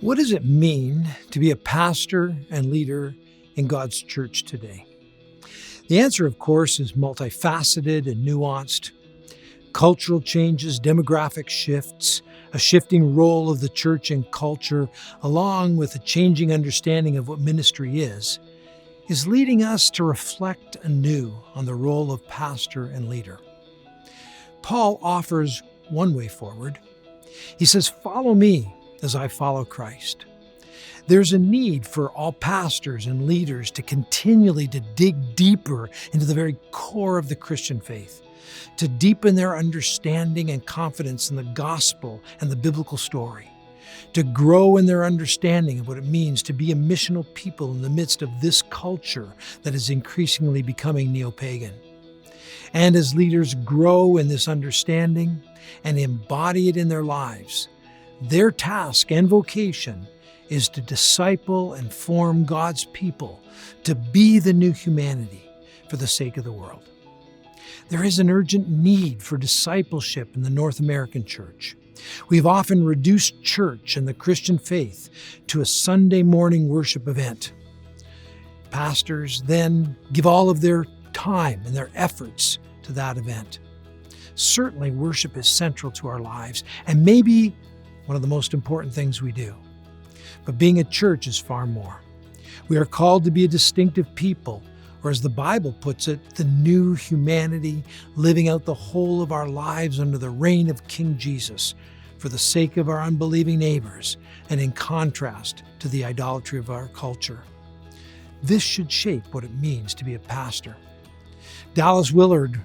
What does it mean to be a pastor and leader in God's church today? The answer, of course, is multifaceted and nuanced. Cultural changes, demographic shifts, a shifting role of the church in culture, along with a changing understanding of what ministry is leading us to reflect anew on the role of pastor and leader. Paul offers one way forward. He says, "Follow me as I follow Christ." There's a need for all pastors and leaders to continually to dig deeper into the very core of the Christian faith, to deepen their understanding and confidence in the gospel and the biblical story, to grow in their understanding of what it means to be a missional people in the midst of this culture that is increasingly becoming neo-pagan. And as leaders grow in this understanding and embody it in their lives, their task and vocation is to disciple and form God's people to be the new humanity for the sake of the world. There is an urgent need for discipleship in the North American church. We've often reduced church and the Christian faith to a Sunday morning worship event. Pastors then give all of their time and their efforts to that event. Certainly, worship is central to our lives and maybe one of the most important things we do. But being a church is far more. We are called to be a distinctive people, or as the Bible puts it, the new humanity, living out the whole of our lives under the reign of King Jesus for the sake of our unbelieving neighbors and in contrast to the idolatry of our culture. This should shape what it means to be a pastor. Dallas Willard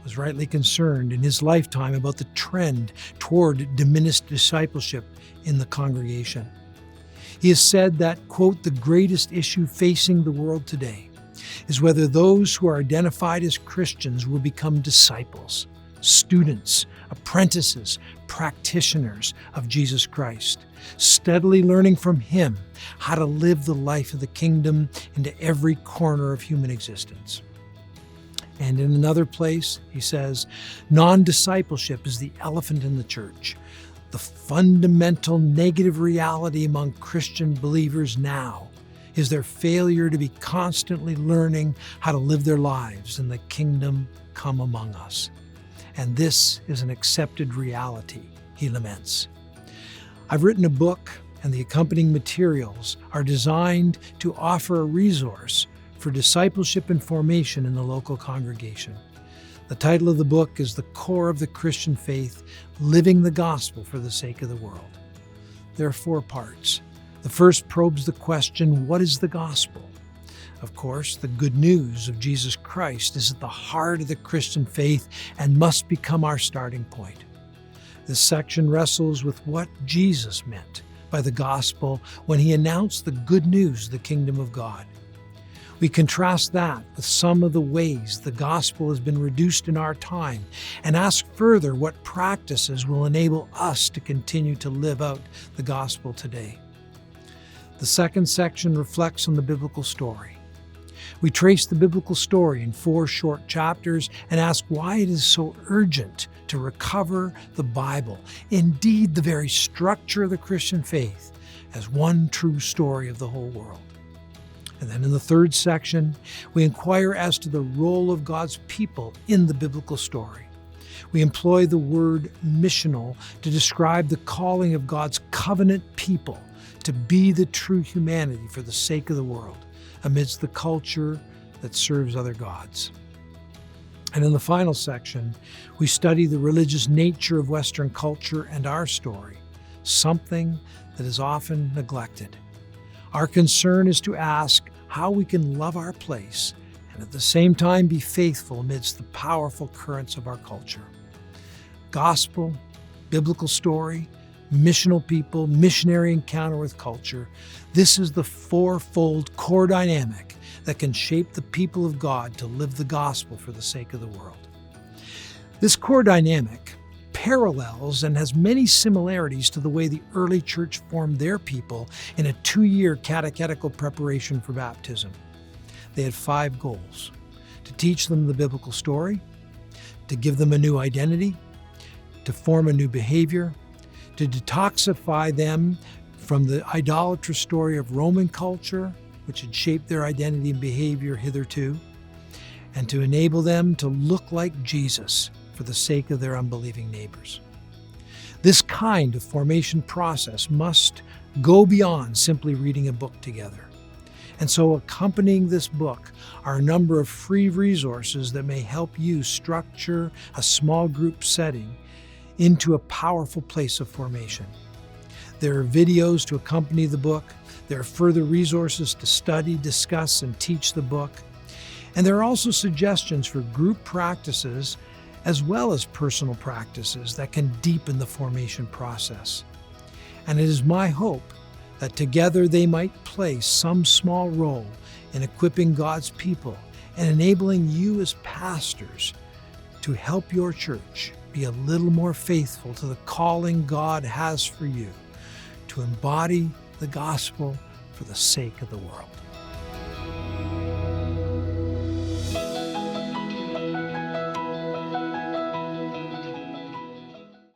was rightly concerned in his lifetime about the trend toward diminished discipleship in the congregation. He has said that, quote, "the greatest issue facing the world today is whether those who are identified as Christians will become disciples, students, apprentices, practitioners of Jesus Christ, steadily learning from Him how to live the life of the kingdom into every corner of human existence." And in another place, he says, "Non-discipleship is the elephant in the church. The fundamental negative reality among Christian believers now is their failure to be constantly learning how to live their lives in the kingdom come among us. And this is an accepted reality," he laments. I've written a book, and the accompanying materials are designed to offer a resource for discipleship and formation in the local congregation. The title of the book is "The Core of the Christian Faith, Living the Gospel for the Sake of the World." There are 4 parts. The first probes the question, what is the gospel? Of course, the good news of Jesus Christ is at the heart of the Christian faith and must become our starting point. This section wrestles with what Jesus meant by the gospel when He announced the good news of the kingdom of God. We contrast that with some of the ways the gospel has been reduced in our time and ask further what practices will enable us to continue to live out the gospel today. The second section reflects on the biblical story. We trace the biblical story in 4 short chapters and ask why it is so urgent to recover the Bible, indeed the very structure of the Christian faith, as one true story of the whole world. And then in the third section, we inquire as to the role of God's people in the biblical story. We employ the word missional to describe the calling of God's covenant people to be the true humanity for the sake of the world amidst the culture that serves other gods. And in the final section, we study the religious nature of Western culture and our story, something that is often neglected. Our concern is to ask how we can love our place and at the same time be faithful amidst the powerful currents of our culture. Gospel, biblical story, missional people, missionary encounter with culture. This is the 4-fold core dynamic that can shape the people of God to live the gospel for the sake of the world. This core dynamic parallels and has many similarities to the way the early church formed their people in a 2-year catechetical preparation for baptism. They had 5 goals: to teach them the biblical story, to give them a new identity, to form a new behavior, to detoxify them from the idolatrous story of Roman culture, which had shaped their identity and behavior hitherto, and to enable them to look like Jesus for the sake of their unbelieving neighbors. This kind of formation process must go beyond simply reading a book together. And so accompanying this book are a number of free resources that may help you structure a small group setting into a powerful place of formation. There are videos to accompany the book. There are further resources to study, discuss, and teach the book. And there are also suggestions for group practices as well as personal practices that can deepen the formation process. And it is my hope that together they might play some small role in equipping God's people and enabling you as pastors to help your church be a little more faithful to the calling God has for you to embody the gospel for the sake of the world.